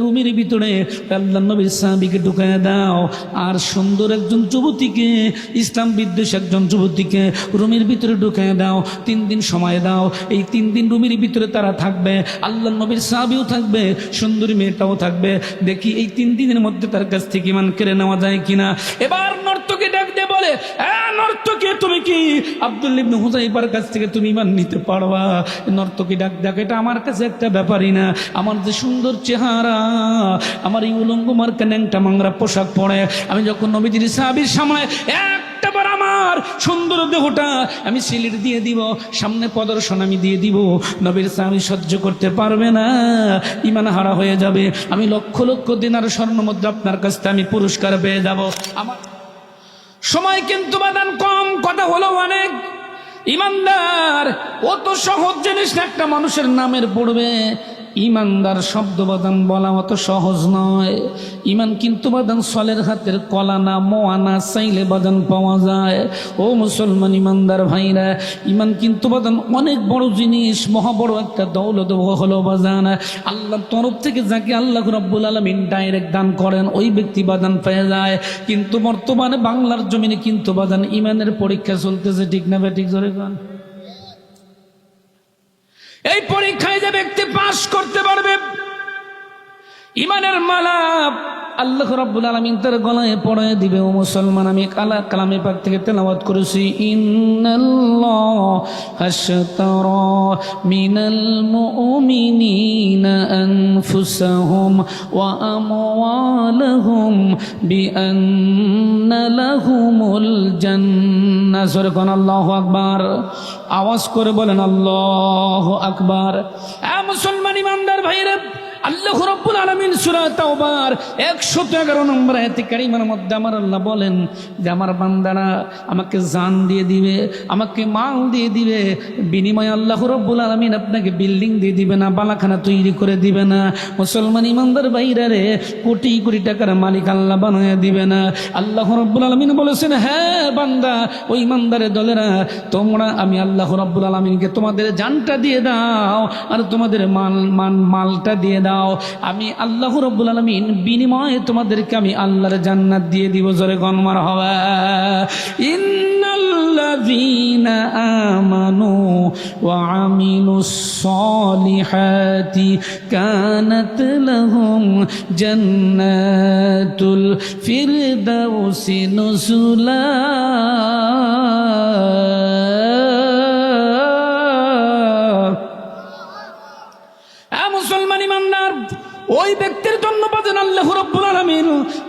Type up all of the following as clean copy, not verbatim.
রুমের ভিতরে আল্লাহর নবীর সাহাবীকে ঢুকায় দাও, আর সুন্দর একজন যুবতীকে, ইসলাম বিদ্বেষ একজন যুবতীকে রুমের ভিতরে ঢুকায় দাও। 3 দিন সময় দাও। এই 3 দিন রুমের ভিতরে তারা থাকবে, আল্লাহর নবীর সাহাবীও থাকবে, সুন্দরী মেয়েটাও থাকবে। দেখি এই 3 দিনের মধ্যে তার কাছ থেকে ঈমান কেড়ে নেওয়া যায় কিনা। এবার নর্তকী ডাক দিয়ে বলে, নর্তকী তুমি কি আব্দুল্লাহ ইবনে হুযাইফার কাছ থেকে তুমি ঈমান নিতে পারবা? নর্তকী ডাক দেখ, এটা আমার কাছে একটা ব্যাপারই না। আমার যে সুন্দর চেহারা, আমার এই উলঙ্গ মার্কা ন্যাংটা মাংরা পোশাক পরে আমি যখন নবীজির সাহাবীর সামনে একটাবার আমার সুন্দর দেহটা আমি সিলিট দিয়ে দিব, সামনে প্রদর্শন আমি দিয়ে দিব, নবীর সাহাবী সহ্য করতে পারবে না, ঈমান হারা হয়ে যাবে। আমি লক্ষ লক্ষ দিনার স্বর্ণ মুদ্রা আপনার কাছ থেকে আমি পুরস্কার পেয়ে যাব। আমার সময় কিন্তু বাদান কম, কথা হলো অনেক। ইমানদার অত সহজ জিনিস না একটা মানুষের নামের পড়বে। ইমানদার শব্দ বাদান বলা অত সহজ নয়। ইমান কিন্তু বাদান সলের হাতের কলা না, মোয়ানা চাইলে বাদান পাওয়া যায়। ও মুসলমান ইমানদার ভাইরা, ইমান কিন্তু বাদান অনেক বড় জিনিস, মহা বড় একটা দৌলত হলো বাজান। আল্লাহর তরফ থেকে যাকে আল্লাহ রাব্বুল আলামিন ডাইরেক্ট দান করেন ওই ব্যক্তি বাদান পেয়ে যায়। কিন্তু বর্তমানে বাংলার জমিনে কিন্তু বাদান ইমানের পরীক্ষা চলতেছে, ঠিক না ঠিক জোরে গান। এই পরীক্ষায় যে ব্যক্তি পাস করতে পারবে, ইমানের মালা আল্লাহ রাব্বুল আলামিন তার গলায় পরায় দিবে। ও মুসলমান, আমি কালামে পাক থেকে তেলাওয়াত করেছি, ইন্নাল্লাহা আশতারা মিনাল মুমিনিনা আনফুসাহুম ওয়া আমওয়ালাহুম বিআন্না লাহুমুল জান্নাহ। জোরে কোন আল্লাহু আকবার, আওয়াজ করে বলেন আল্লাহু আকবার। মুসলমান ইমানদার ভাইরা, আল্লাহ রাব্বুল আলামিন সূরা তাওবার 111 নম্বর আয়াতে কারিমার মধ্যে আমার আল্লাহ বলেন যে আমার বান্দারা আমাকে জান দিয়ে দিবে, আমাকে মাল দিয়ে দিবে, বিনিময়ে আল্লাহ রাব্বুল আলামিন আপনাকে বিল্ডিং দিয়ে দিবে না, বালাখানা তৈরি করে দিবে না। মুসলমান ইমানদার ভাইরা রে, কোটি কোটি টাকার মালিক আল্লাহ বানায় দিবে না। আল্লাহ রাব্বুল আলামিন বলেছেন, হ্যাঁ বান্দা, ওই ইমানদারের দলেরা, তোমরা আমি আল্লাহ রাব্বুল আলামিনকে তোমাদের জানটা দিয়ে দাও আর তোমাদের মালটা দিয়ে দাও, আমি আল্লাহ রাব্বুল আলামিন বিনিময়ে তোমাদেরকে আমি আল্লাহর জান্নাত দিয়ে দিব। জোরে কোন মারহাবা। ইন্নাল্লাযীনা আমানু ওয়া আমিলুস সলিহাতি কানাত লাহুম জান্নাতুল ফিরদাউসি নুজুলা। মুসলমান ইমানদার, ওই ব্যক্তির জন্য বাদান আল্লাহ রাব্বুল আলামিন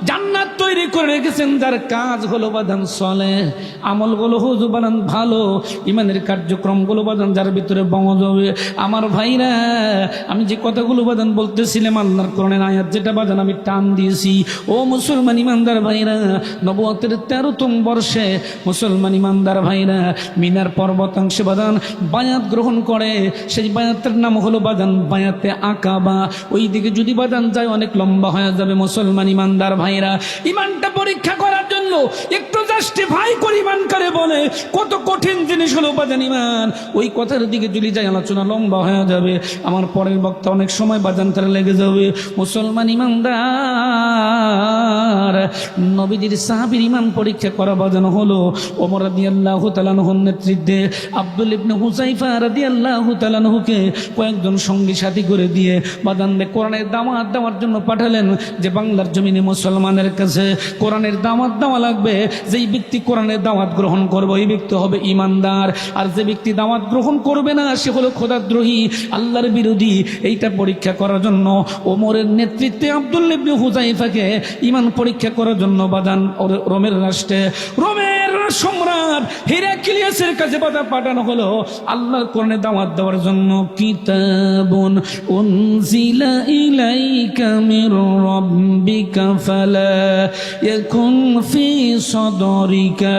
জান্নাত তৈরি করে রেখেছেন, যার কাজ হলো বাদান সলেহ, আমলগুলো হুজু বাদান ভালো, ইমানের কার্যক্রমগুলো বাদান যার ভিতরে বঙ্গ যাবে। আমার ভাইরা, আমি যে কথাগুলো বাদান বলতেছিলাম আল্লাহর কোরআনের আয়াত যেটা বাদান আমি টান দিয়েছি। ও মুসলমান ইমানদার ভাইরা, নবুয়তের 13তম বর্ষে মুসলমান ইমানদার ভাইরা মিনার পর্বতাংশে বাদান বায়াত গ্রহণ করে। সেই বায়াতের নাম হলো বাদান বায়াতে আকাবা। ওই দিকে যদি বাদান যায় অনেক লম্বা হয়ে যাবে। মুসলমান ইমানদার ভাইরা, ইমানটা পরীক্ষা করার জন্য একটু জাস্টিফাই করে ইমান করে বলে কত কঠিন জিনিস হলো বাদান ইমান। ওই কথার দিকে যদি যায় আলোচনা লম্বা হয়ে যাবে, আমার পরের বক্তা অনেক সময় বাদান তারা লেগে যাবে। মুসলমান ইমানদার, নবীজির সাহাবীর ইমান পরীক্ষা করা বাদান হলো ওমর রাদিয়াল্লাহু তাআলা আনহুর নেতৃত্বে আব্দুল্লাহ ইবনে হুযাইফা রাদিয়াল্লাহু তাআলা আনহুকে কয়েকজন সঙ্গী সাথী করে দিয়ে বাদান কোরআনের দাওয়াত দেওয়ার জন্য পাঠালেন, যে বাংলার জমিনে মুসলমানের কাছে কোরআনের দাওয়াত দেওয়া লাগবে। যেই ব্যক্তি কোরআনের দাওয়াত গ্রহণ করবে ওই ব্যক্তি হবে ইমানদার, আর যে ব্যক্তি দাওয়াত গ্রহণ করবে না সে হলো খোদাদ্রোহী, আল্লাহর বিরোধী। এইটা পরীক্ষা করার জন্য ওমরের নেতৃত্বে আব্দুল্লাহ ইবনে হুযাইফাকে ইমান পরীক্ষা করার জন্য বাদান রোমের রাষ্ট্রে রোমের সম্রাট হিরাক্লিয়াসের কাছে পাঠানো হলো আল্লাহর কোরআনের দাওয়াত দেওয়ার জন্য। কিতাবুন উনজিলা ইলাইকা মির রাব্বিকা ফালা ইয়াকুন ফি সাদরিকা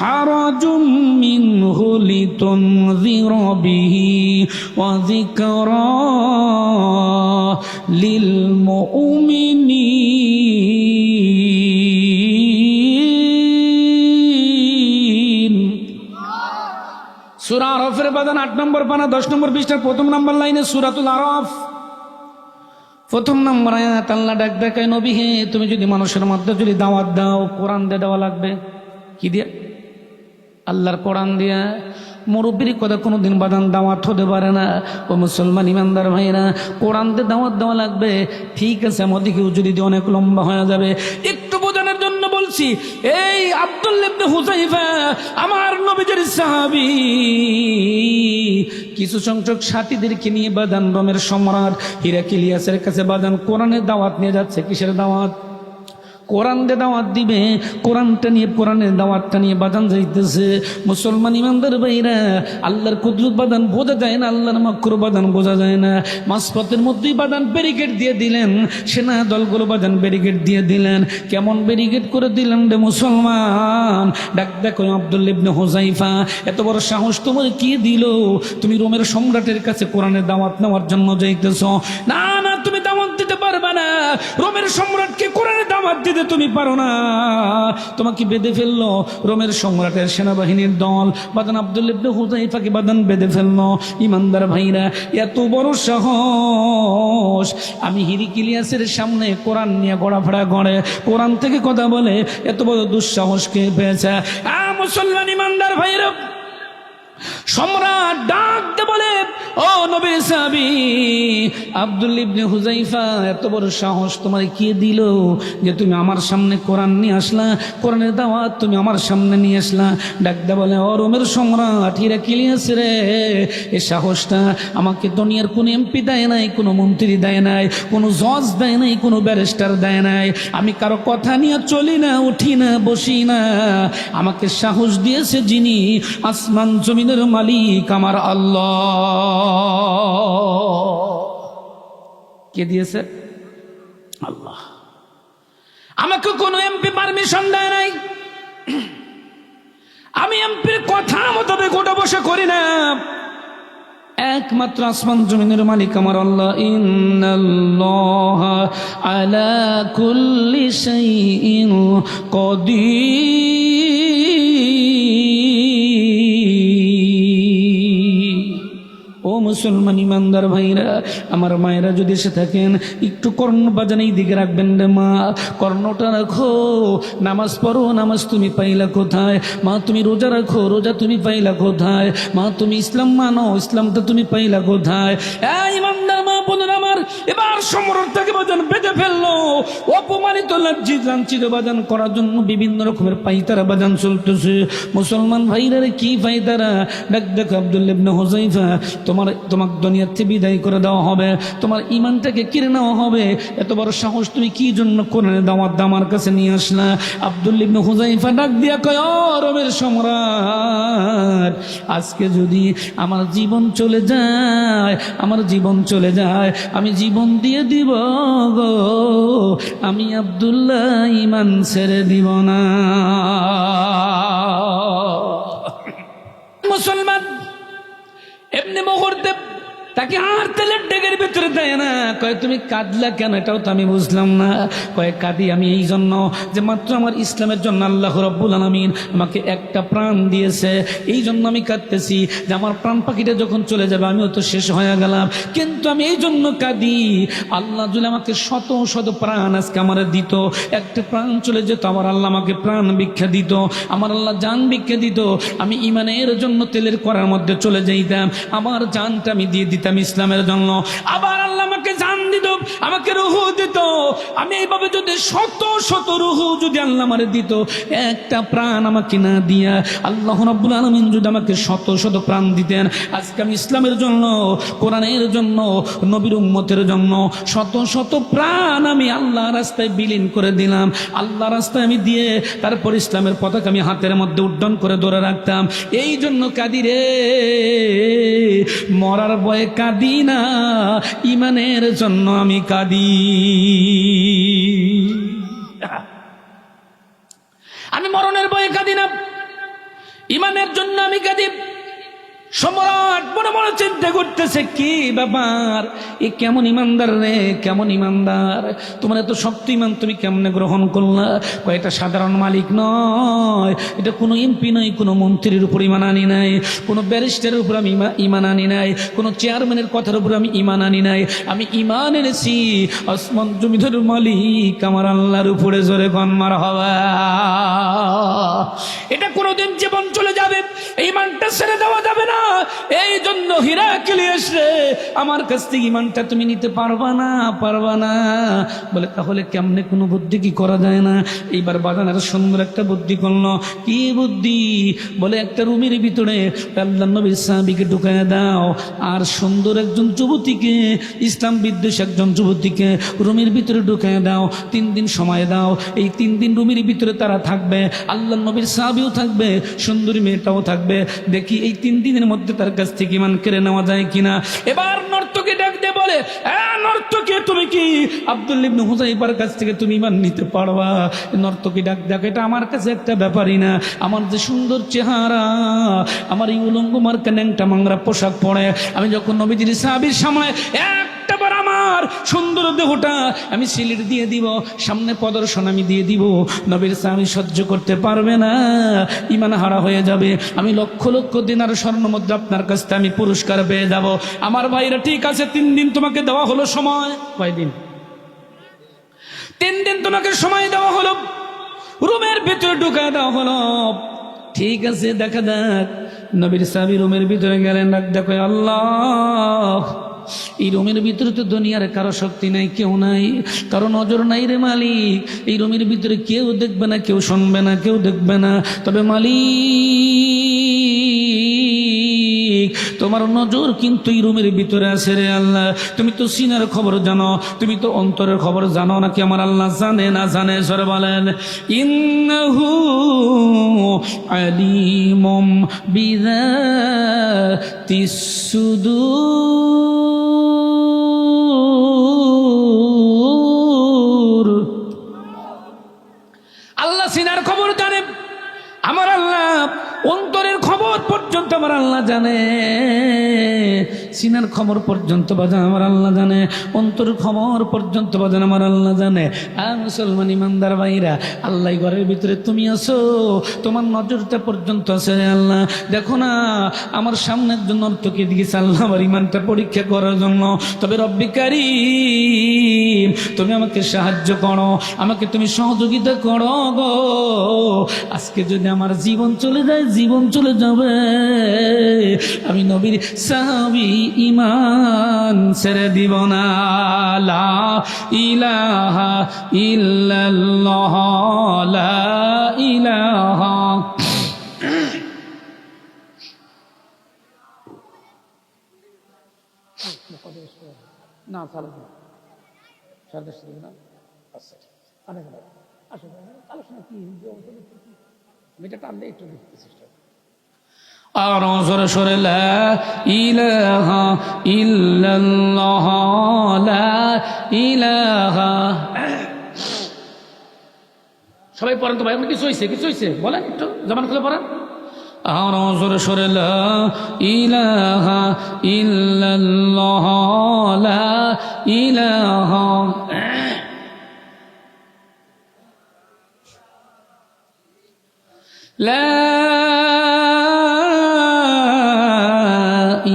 হারাজুম মিনহু লিতুনযিরা বিহি ওয়া যিকরা লিল মুমিনিন। সূরা আরাফের বাদান 8 নম্বর পানা 10 নম্বর পৃষ্ঠার প্রথম নম্বর লাইনে সূরাতুল আরাফ, প্রথম নম্বর আয়াত আল্লাহ ডাক দেখায়, নবী হে, তুমি যদি মানুষের মধ্যে যদি দাওয়াত দাও, কোরআন দিয়ে দেওয়া লাগবে। কি দিয়ে? আল্লাহর কোরআন দিয়া। মুরব্বীর কথা কোনোদিন বাদান দাওয়াত হতে পারে না। ও মুসলমান ইমানদার ভাইরা, কোরআন দিয়ে দাওয়াত দেওয়া লাগবে। ঠিক আছে, আমাদের কেউ যদি অনেক লম্বা হয়ে যাবে, একটু বোঝানোর জন্য বলছি। এই আব্দুল্লাহ ইবনে হুযায়ফা আমার নবীজির সাহাবী, কিছু সংখ্যক সাথীদেরকে নিয়ে বাদান রোমের সম্রাট হিরাক্লিয়াসের কাছে বাদান কোরআনের দাওয়াত নিয়ে যাচ্ছে। কিসের দাওয়াত? কোরআন দিয়ে দাওয়াত দিবে। কোরআনটা নিয়ে, কোরআনের দাওয়াতটা নিয়ে বাদান যাইতেছে। মুসলমান ইমানদার ভাইরা, আল্লাহর কুদরত বাদান বোঝা যায় না, আল্লাহর মাকরু বাদান বোঝা যায় না। মাঝপথের মধ্যেই বাদান ব্যারিকেড দিয়ে দিলেন, সেনা দলগুলো বাদান ব্যারিকেড দিয়ে দিলেন। কেমন ব্যারিকেড করে দিলেন রে মুসলমান? ডাক দেখো আব্দুল্লাহ ইবনে হুযায়ফা, এত বড় সাহস তোমার কি দিল? তুমি রোমের সম্রাটের কাছে কোরআনের দাওয়াত নেওয়ার জন্য যাইতেছ? না না, তুমি দাওয়াত দিতে পারবে না। রোমের সম্রাটকে কোরআনের দাওয়াত দিতে তুমি পারো না। তোমাকে বেঁধে ফেললো রোমের সম্রাটের সেনাবাহিনীর দল। বাদান আব্দুল্লাহ ইবনে হুযায়ফাকে বাদান বেঁধে ফেললো। ইমানদার ভাইরা, এত বড় সাহস! আমি হিরাক্লিয়াসের সামনে কোরআন নিয়ে গড়াফড়া করে কোরআন থেকে কথা বলে, এত বড় দুঃসাহস কে পেয়েছে? মুসলমান ইমানদার ভাইরা, সম্রাট ডাক দে বলে, ও নবীর সাহাবী আব্দুল্লাহ ইবনে হুযায়ফা, এত বড় সাহস তোমার কে দিল যে তুমি আমার সামনে কোরআন নিয়ে আসলা? কোরআনের দাওয়াত তুমি আমার সামনে নিয়ে আসলা? ডাক দে বলে, ও রোমের সম্রাট হিরাক্লিয়াস রে, এই সাহসটা আমাকে দুনিয়ার কোনো এমপি দেয় নাই, কোনো মন্ত্রী দেয় নাই, কোনো জজ দেয় নাই, কোনো ব্যারিস্টার দেয় নাই। আমি কারো কথা নিয়ে চলি না, উঠি না, বসি না। আমাকে সাহস দিয়েছে যিনি আসমান জমিনের মালিক, আমার আল্লাহ। কে দিয়েছে? আল্লাহ। আমাকে কোনো এমপি পারমিশন দেয় নাই। আমি এমপির কথা মোতাবেক ওটা বসে করি না। একমাত্র আসমান জমিনের মালিক আমার আল্লাহ। ইন্নাল্লাহা আলা কুল্লি শাইইন কাদির। ও মুসলমান ইমানদার ভাইরা, আমার মায়েরা যদি এসে থাকেন, একটু কর্ণ বাজান এই দিকে রাখবেন রে মা, কর্ণটা রাখো। নামাজ পড়ো, নামাজ তুমি পাইলা কোথায়? মা তুমি রোজা রাখো, রোজা তুমি পাইলা কোথায়? মা তুমি ইসলাম মানো, ইসলামটা তুমি পাইলা কোথায়? ইমানদার মা বোনের আমার, এবার সম্রাটটাকে বাজান বেঁধে ফেললো। অপমানিত, লাঞ্ছিত বাজান করার জন্য বিভিন্ন রকমের পাইতারা বাজান চলতেছে। মুসলমান ভাইরা রে, কি পাইতারা? ডাক দেখো আব্দুল্লাহ ইবনে হুযায়ফা, তোমাকে দুনিয়ার থেকে বিদায় করে দেওয়া হবে, তোমার ইমানটাকে কিনে নেওয়া হবে। এত বড় সাহস তুমি কি জন্য কোরআনের দাওয়াত আমার কাছে নিয়ে আসলা? আব্দুল্লাহ ইবনে হুযায়ফা ডাক দিয়া কয়, ও রোমের সম্রাট, আজকে যদি আমার জীবন চলে যায়, আমার জীবন চলে যায়, আমি জীবন দিয়ে দিব গো, আমি আব্দুল্লাহ ইমান ছেড়ে দিব না। মুসলমান এমনি মুহূর্তে তাকে আর তেলের ডেগের ভিতরে দেয় না। কয় তুমি কাঁদলা কেন? এটাও তো আমি বুঝলাম না। কয় কাঁদি আমি এই জন্য যে মাত্র আমার ইসলামের জন্য আল্লাহ রাব্বুল আলামিন আমাকে একটা প্রাণ দিয়েছে, এই জন্য আমি কাঁদতেছি যে আমার প্রাণ পাখিটা যখন চলে যাবে আমিও তো শেষ হয়ে গেলাম। কিন্তু আমি এই জন্য কাঁদি, আল্লাহ যদি আমাকে শত শত প্রাণ আজকে আমার দিত, একটা প্রাণ চলে যেত, আমার আল্লাহ আমাকে প্রাণ ভিক্ষা দিত, আমার আল্লাহ জান ভিক্ষা দিত, আমি ইমানের জন্য তেলের করার মধ্যে চলে যাইতাম, আমার জানটা আমি দিয়ে দিতাম ইসলামের জন্য। আবার আল্লাহ আমাকে জান দিত, আমাকে রুহু দিত। আমি এইভাবে যদি শত শত রুহু যদি আল্লাহ আমারে দিত, একটা প্রাণ আমাকে না দিয়া আল্লাহ রাব্বুল আলামিন যদি আমাকে শত শত প্রাণ দিতেন, আজকে আমি ইসলামের জন্য, কোরআনের জন্য, নবীর উম্মতের জন্য শত শত প্রাণ আমি আল্লাহ রাস্তায় বিলীন করে দিলাম। আল্লাহ রাস্তায় আমি দিয়ে তারপর ইসলামের পতাকা আমি হাতের মধ্যে উড্ডয়ন করে ধরে রাখতাম। এই জন্য কাঁদি রে, মরার ভয়ে কাঁদি না, ইমানের জন্য আমি কাঁদি। আমি মরণের ভয়ে কাঁদি না, ইমানের জন্য আমি কাঁদি। সম্রাট মনে মনে চিন্তা করতেছে, কি ব্যাপার, এ কেমন ইমানদার রে, কেমন ইমানদার, তোমার এত শক্ত ইমান তুমি কেমনে গ্রহণ করলা? কয়েকটা সাধারণ মালিক নয়, এটা কোনো এমপি নয়, কোনো মন্ত্রীর উপর ইমান আনি নাই, কোনো ব্যারিস্টারের উপর আমি ইমান আনি নাই, কোনো চেয়ারম্যানের কথার উপর আমি ইমান আনি নাই, আমি ইমান এনেছি আসমান জমিনের মালিক আমার আল্লাহর উপরে। জোরে কোন মারহাবা। এটা কোনোদিন জীবন চলে যাবে, এই ইমানটা ছেড়ে দেওয়া যাবে না। এই জন্য হিরাক্লিয়াস রে, আমার কাছ থেকে ইমানটা তুমি নিতে পারবা না, পারবা না। বলে তাহলে কেমনে, কোনো বুদ্ধি কি করা যায় না? এইবার বাগানের সুন্দর একটা বুদ্ধি করলো। কি বুদ্ধি? বলে একটা রুমের ভিতরে আল্লাহর নবীর সাহাবীকে ঢুকায় দাও, আর সুন্দর একজন যুবতীকে, ইসলাম বিদ্বেষী একজন যুবতীকে রুমের ভিতরে ঢুকায় দাও, 3 দিন সময় দাও। এই 3 দিন রুমের ভিতরে তারা থাকবে, আল্লাহর নবীর সাহাবীও থাকবে, সুন্দরী মেয়েটাও থাকবে। দেখি এই 3 দিনের মধ্যে তার কাছ থেকে ইমান কেড়ে নেওয়া যায় কিনা। এবার নর্তকী ডাক দিয়ে বলে, নর্তকী তুমি কি আব্দুল্লাহ ইবনে হুযাইফার কাছ থেকে তুমি ইমান নিতে পারবা? নর্তকী ডাক দেখ, এটা আমার কাছে একটা ব্যাপারই না। আমার যে সুন্দর চেহারা, আমার এই উলঙ্গ মার্কা ন্যাংটা মাংরা পোশাক পরে আমি যখন নবীজির সাহাবীর সামনে একটাবার আমার সুন্দর দেহটা আমি সিলিট দিয়ে দিব, সামনে প্রদর্শন আমি দিয়ে দিব, নবীর সাহাবী সহ্য করতে পারবে না, ইমান হারা হয়ে যাবে। আমি লক্ষ লক্ষ দিনার স্বর্ণ মুদ্রা আপনার কাছ থেকে আমি পুরস্কার পেয়ে যাব। আমার ভাইরা, ঠিক আছে, 3 দিন তোমাকে দেওয়া হলো সময়। কয়দিন? 3 দিন তোমাকে সময় দেওয়া হলো, রুমের ভিতরে ঢুকায় দেওয়া হলো। ঠিক আছে, দেখা যাক। নবীর সাহাবী রুমের ভিতরে গেলেন, ডাক দেখো, আল্লাহ, এই রুমের ভিতরে তো দুনিয়ার কারো শক্তি নাই, কেউ নাই, কারো নজর নাই রে মালিক। এই রুমের ভিতরে কেউ দেখবে না, কেউ শুনবে না, কেউ দেখবে না, তবে মালিক তোমার নজর কিন্তু এই রুমের ভিতরে আছে রে আল্লাহ। তুমি তো সিনার খবর জানো, তুমি তো অন্তরের খবর জানো নাকি আমার আল্লাহ জানে না জানে? সরে বলেন, ইন্নাহু আলিমুম বিযাতিস সুদূর। আল্লাহ সিনার খবর জানে, আমার আল্লাহ অন্তরের খবর পর্যন্ত আমার আল্লাহ জানে, সিনার খবর পর্যন্ত বাজান আমার আল্লাহ জানে, অন্তরের খবর পর্যন্ত বাজান আমার আল্লাহ জানে। আর মুসলমান ইমানদার ভাইরা, আল্লাহ ঘরের ভিতরে তুমি আছো, তোমার নজরটা পর্যন্ত আছে রে আল্লাহ। দেখো না, আমার সামনে একজন নর্তকী দিয়েছে আল্লাহ আমার ইমানটা পরীক্ষা করার জন্য। তবে রব্বি কারীম, তুমি আমাকে সাহায্য করো, আমাকে তুমি সহযোগিতা করো গো। আজকে যদি আমার জীবন চলে যায়, জীবন চলে যাবে, আমি নবীর সাহাবী ঈমান ছেড়ে দিব না। লা ইলাহা ইল্লাল্লাহ, লা ইলাহা। না আলোচনা কি এটা টানলে একটু দেখতে চেষ্টা আর জোরে সরে, লা ইলাহা ইল্লাল্লাহ, লা ইলাহা। সবাই পড়েন তো ভাই, আপনি কিছু হয়েছে, কিছু হয়েছে বলেন, একটু জবান খুলে পড়েন। আর জোরে সরে, লা ইলাহা ইল্লাল্লাহ, লা ইলাহা। লা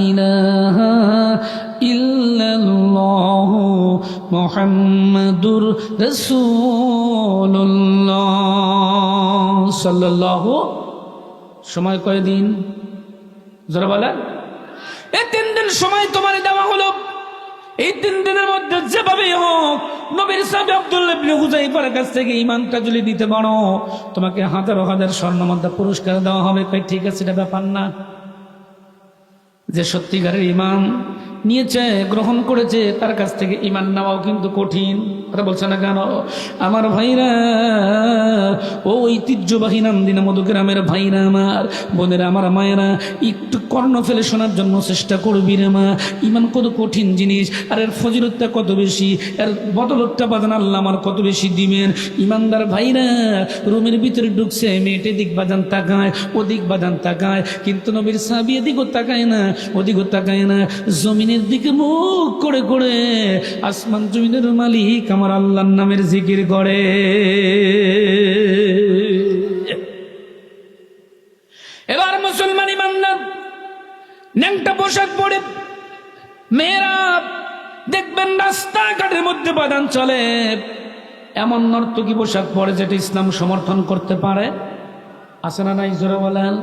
ইলাহা ইল্লাল্লাহ মুহাম্মাদুর রাসূলুল্লাহ সাল্লাল্লাহু। সময় কয়দিন? যারা বলেন, এই 3 দিন সময় তোমার দেওয়া হলো। এই 3 দিনের মধ্যে যেভাবেই হোক নবীর সাহাবী আব্দুল্লাহ ইবনে হুযাইফার কাছ থেকে ঈমানটা যদি দিতে পারো, তোমাকে হাজার হাজার স্বর্ণ মুদ্রা পুরস্কার দেওয়া হবে। ঠিক আছে, এটা ব্যাপার না। যে সত্যিকারের ঈমান, নিয়েছে, গ্রহণ করেছে, তার কাছ থেকে ঈমান নেওয়াও কিন্তু কঠিন। কথা বলছে না কেন আমার ভাইরা? ও ঐতিহ্যবাহী নান্দিনা মধুগ্রামের ভাইরা আমার, বোনেরা আমার, মায়েরা, একটু কর্ণ ফেলে শোনার জন্য চেষ্টা করবি রে মা। ঈমান কত কঠিন জিনিস, আর এর ফজিলতটা কত বেশি, এর বদলতটা বাজান আল্লাহ আমার কত বেশি দিবেন। ইমানদার ভাইরা রুমের ভিতরে ঢুকছে, মেয়েটে দিক বাজান তাকায়, ওদিক বাজান তাকায়, কিন্তু নবীর সাহাবী এদিকও তাকায় না, ওদিকও তাকায় না, জমিনের দিকে মুখ করে করে আসমান জমিনের মালিক আমার আল্লাহর নামের জিকির করে। এবার মুসলমান ইমানদার ন্যাংটা পোশাক পরে মেয়েরা দেখবেন রাস্তাঘাটের মধ্যে বাদান চলে, এমন নর্তকী পোশাক পরে যেটা ইসলাম সমর্থন করতে পারে, আছে না নাই? জোরে বলেন।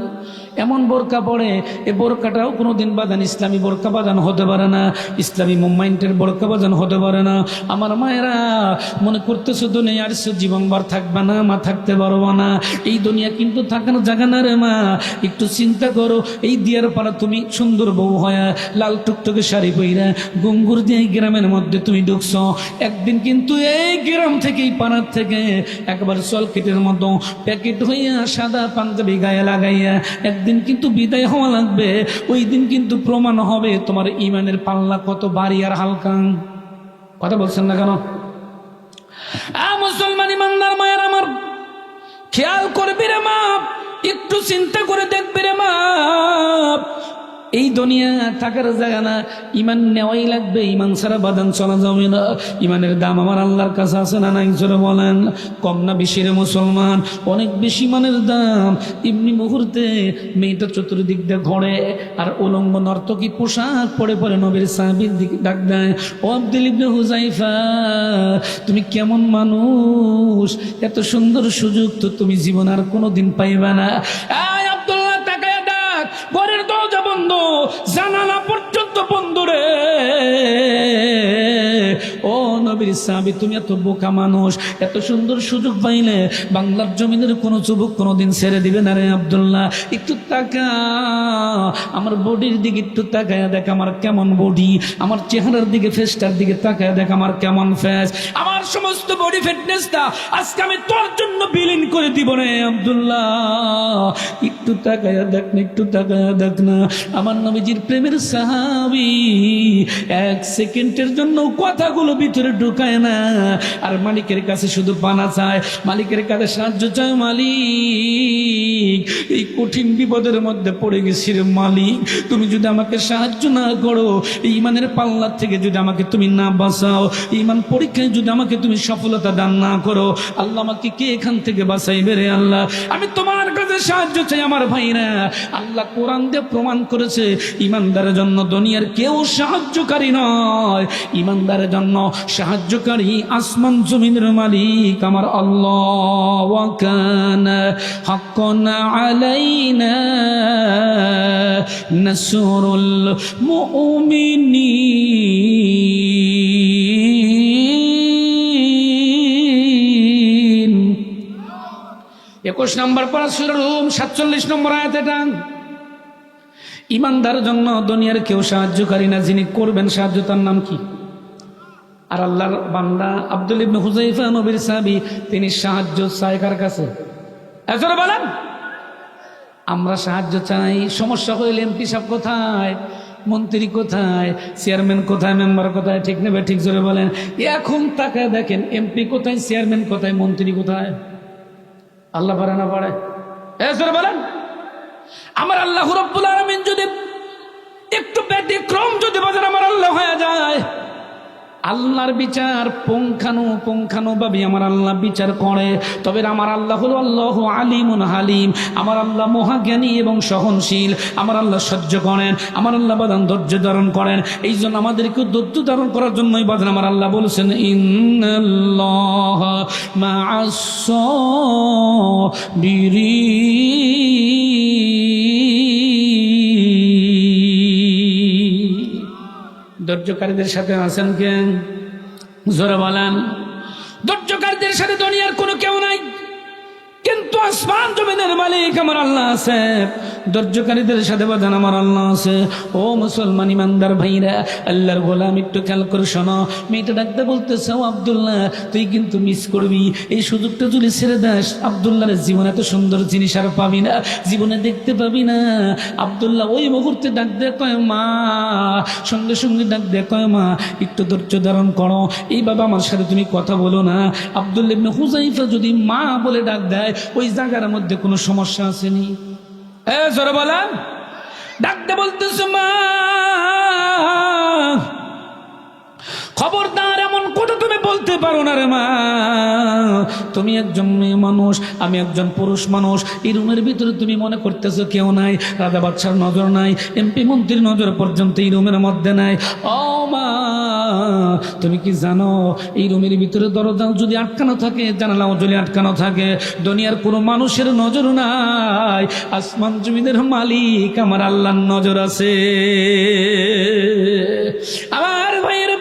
এমন বোরকা পরে, এ বোরকাটাও কোনোদিন বাজান ইসলামী বোরকা বাজান হতে পারে না, ইসলামী মুভমেন্টের বোরকা বাজান হতে পারে না। আমার মায়েরা মনে করতেছো দুনিয়ার জীবনভর থাকবে না মা, থাকতে পারবো না। এই দুনিয়া কিন্তু থাকার জায়গা না রে মা। একটু চিন্তা করো, এই দিয়ার পাড়া তুমি সুন্দর বউ হয়, লাল টুকটুকে শাড়ি পইরা গুঙ্গুর দিয়ে গ্রামের মধ্যে তুমি ঢুকছো, একদিন কিন্তু এই গ্রাম থেকে, এই পাড়ার থেকে একবার সলকেটের মতো প্যাকেট হইয়া সাদা পাঞ্জাবি গায়ে লাগাইয়া একদিন কিন্তু বিদায় হওয়া লাগবে। ওই দিন কিন্তু প্রমাণ হবে তোমার ইমানের পাল্লা কত ভারী আর হালকা। কথা বলছেন না কেন? মুসলমান ইমানদার মায়ের আমার, খেয়াল করবি রে মা, একটু চিন্তা করে দেখবি রে মা, এই দুনিয়া থাকার জায়গা না, ইমান নেওয়াই লাগবে। ইমান ছাড়া বাদান চলা যাবে না। ইমানের দাম আমার আল্লাহর কাছে আছে না নাই? জোরে বলেন। কম না বেশি রে মুসলমান? অনেক বেশি ইমানের দাম। এমনি মুহূর্তে মেয়েটা চতুর্দিক দিয়ে ঘোরে আর উলঙ্গ নর্তকী পোশাক পরে পরে নবীর সাহাবীর দিকে ডাক দেয়, ও আব্দুল ইবনে হুযায়ফা, তুমি কেমন মানুষ? এত সুন্দর সুযোগ তো তুমি জীবন আর কোনোদিন পাইবে না। আব্দুল্লাহ তাকায় ডাক, ঘরের দরজা বন্ধ, জানালা পর্যন্ত বন্ধ রে। ও নবীর সাহাবী, তুমি এত বোকা মানুষ, এত সুন্দর সুযোগ পাইলে বাংলার জমিনের কোনো যুবক কোনোদিন ছেড়ে দিবে না রে আব্দুল্লাহ। একটু তাকা, আমার বডির দিকে একটু তাকায় দেখ আমার কেমন বডি, আমার চেহারার দিকে, ফেসটার দিকে তাকায় দেখ আমার কেমন ফেস, আমার সমস্ত বডি ফিটনেসটা আজকে আমি তোর জন্য বিলীন করে দিব রে আব্দুল্লাহ। একটু তাকায় দেখ না, একটু তাকায় দেখ না। আমার নবীজির প্রেমের সাহাবী এক সেকেন্ডের জন্য কথাগুলো ভিতরে ঢুকায় না, আর মালিকের কাছে শুধু পানা চায়, মালিকের কাছে সাহায্য চায়। মালিক, এই কঠিন বিপদের মধ্যে পড়ে গেছি রে মালিক, তুমি যদি আমাকে সাহায্য না করো, এই ইমানের পাল্লার থেকে যদি আমাকে তুমি না বাঁচাও, ইমান পরীক্ষায় যদি আমাকে তুমি সফলতা দান না করো, আল্লাহ আমাকে কে এখান থেকে বাঁচাইবে রে আল্লাহ? আমি তোমার কাছে সাহায্য চাই। আমার ভাইরা, আল্লাহ কোরআন দিয়ে প্রমাণ করেছে ইমানদারের জন্য দুনিয়ার কেউ সাহায্যকারী নয়, ইমানদারের জন্য সাহায্যকারী আসমান জমিনের মালিক আমার আল্লাহ। ওয়া কানা হাক্কান আলাইনা নাসরুল মুমিনিন। 21 নম্বর পারা সূরা রুম 47 নম্বর আয়াতে টান। ইমানদারের জন্য দুনিয়ার কেউ সাহায্যকারী না, যিনি করবেন সাহায্য তার নাম কি? আর আল্লাহর বান্দা আব্দুল ইবনে হুযায়ফা নবীর সাহাবী, তিনি সাহায্য চায় কার কাছে? একজনে বলেন। আমরা সাহায্য চাই, সমস্যা হইলে এমপি সাহেব কোথায়, মন্ত্রী কোথায়, চেয়ারম্যান কোথায়, মেম্বার কোথায়, ঠিক নেবে ঠিক? জোরে বলেন। এখন তাকায় দেখেন এমপি কোথায়, চেয়ারম্যান কোথায়, মন্ত্রী কোথায়? আল্লাহ পারে না পারে? জোরে বলেন। আমার আল্লাহ রাব্বুল আলামিন যদি একটু ব্যতিক্রম যদি বাজার আমার আল্লাহ হয়ে যায়, আল্লাহর বিচার পুঙ্খানুপুঙ্খানুভাবে আমার আল্লাহ বিচার করে। তবে আমার আল্লাহ হলো আল্লাহু আলিমুন হালিম, আমার আল্লাহ মহাজ্ঞানী এবং সহনশীল, আমার আল্লাহ সহ্য করেন, আমার আল্লাহ বাদান ধৈর্য ধারণ করেন। এই জন্য আমাদেরকে ধৈর্য ধারণ করার জন্যই বাদান আমার আল্লাহ বলেছেন, ইন্নাল্লাহা মা'আস সাবিরিন। ধৈর্যকারীদের সাথে আছেন কে? জোরে বলেন। ধৈর্যকারীদের সাথে দুনিয়ার কোনো কেউ নাই, কিন্তু কিন্তু আসমান জমিনের মালিক আমার আল্লাহ আছে, ধৈর্যকারীদের সাথে বাঁধান আমার আল্লাহ আছে। ও মুসলমান ইমানদার ভাইরা, আল্লাহর গোলাম একটু খেয়াল করে শোনো। মেয়েটা ডাকতে বলতেছে, ও আব্দুল্লাহ, তুই কিন্তু মিস করবি, এই সুযোগটা যদি ছেড়ে দাস, আব্দুল্লাহর জীবনে এত সুন্দর জিনিস আর পাবি না, জীবনে দেখতে পাবি না। আব্দুল্লাহ ওই মুহূর্তে ডাক দেয়, কয় মা, সঙ্গে সঙ্গে ডাক দেয়, কয় মা একটু ধৈর্য ধারণ করো, এইভাবে আমার সাথে তুমি কথা বলো না। আব্দুল্লাহ ইবনে হুযাইফা যদি মা বলে ডাক দেয়, ওই জায়গার মধ্যে কোনো সমস্যা আসেনি? জোরে বলেন। ডাকতে বলতেছে, মা, খবরদার এমন কথা তুমি বলতে পারো না রে মা, তুমি একজন মেয়ে মানুষ, আমি একজন পুরুষ মানুষ, এই রুমের ভিতরে তুমি মনে করতেছো কেউ নাই, রাজা বাদশার নজর নাই, এমপি মন্ত্রীর নজর পর্যন্ত এই রুমের মধ্যে নাই। ও মা, তুমি কি জানো এই রুমের ভিতরে দরজা যদি আটকানো থাকে, জানালাও যদি আটকানো থাকে, দুনিয়ার কোনো মানুষের নজর নাই, আসমান জমিনের মালিক আমার আল্লাহর নজর আছে। আমার ভাইয়ের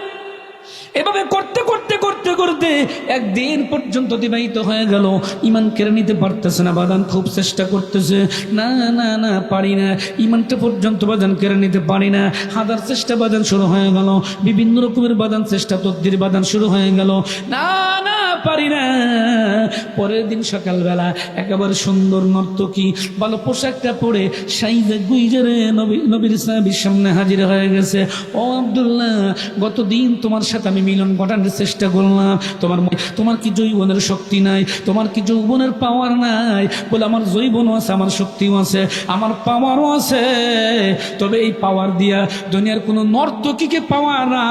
এভাবে করতে করতে করতে করতে একদিন পর্যন্ত অতিবাহিত হয়ে গেল। ইমান কেড়ে নিতে পারতেছে না বাদান, খুব চেষ্টা করতেছে, না না না পারি না, ইমানটা পর্যন্ত বাদান কেড়ে নিতে পারি না। হাজার চেষ্টা বাদান শুরু হয়ে গেল, বিভিন্ন রকমের বাদান চেষ্টা তদ্দির বাদান শুরু হয়ে গেল, না না পারি না। পরের দিন সকালবেলা একেবারে সুন্দর নর্তকী ভালো পোশাকটা পরে সাইজে গুইজারে নবীর সাহাবীর সামনে হাজির হয়ে গেছে। ও আব্দুল্লাহ, গতদিন তোমার সাথে আমি মিলন ঘটানোর চেষ্টা করলাম, তোমার কি যৌবনের শক্তি নাই, তোমার কি যৌবনের পাওয়ার নাই? বলে আমার যৌবনও আছে, আমার শক্তিও আছে, আমার পাওয়ারও আছে, তবে এই পাওয়ার দিয়া দুনিয়ার কোনো নর্তকীকে পাওয়া না,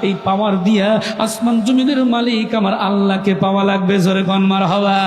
এই পাওয়ার দিয়া আসমান জমিনের মালিক আমার আল্লাহকে পাওয়া লাগবে। জোরে কোন মারহাবা।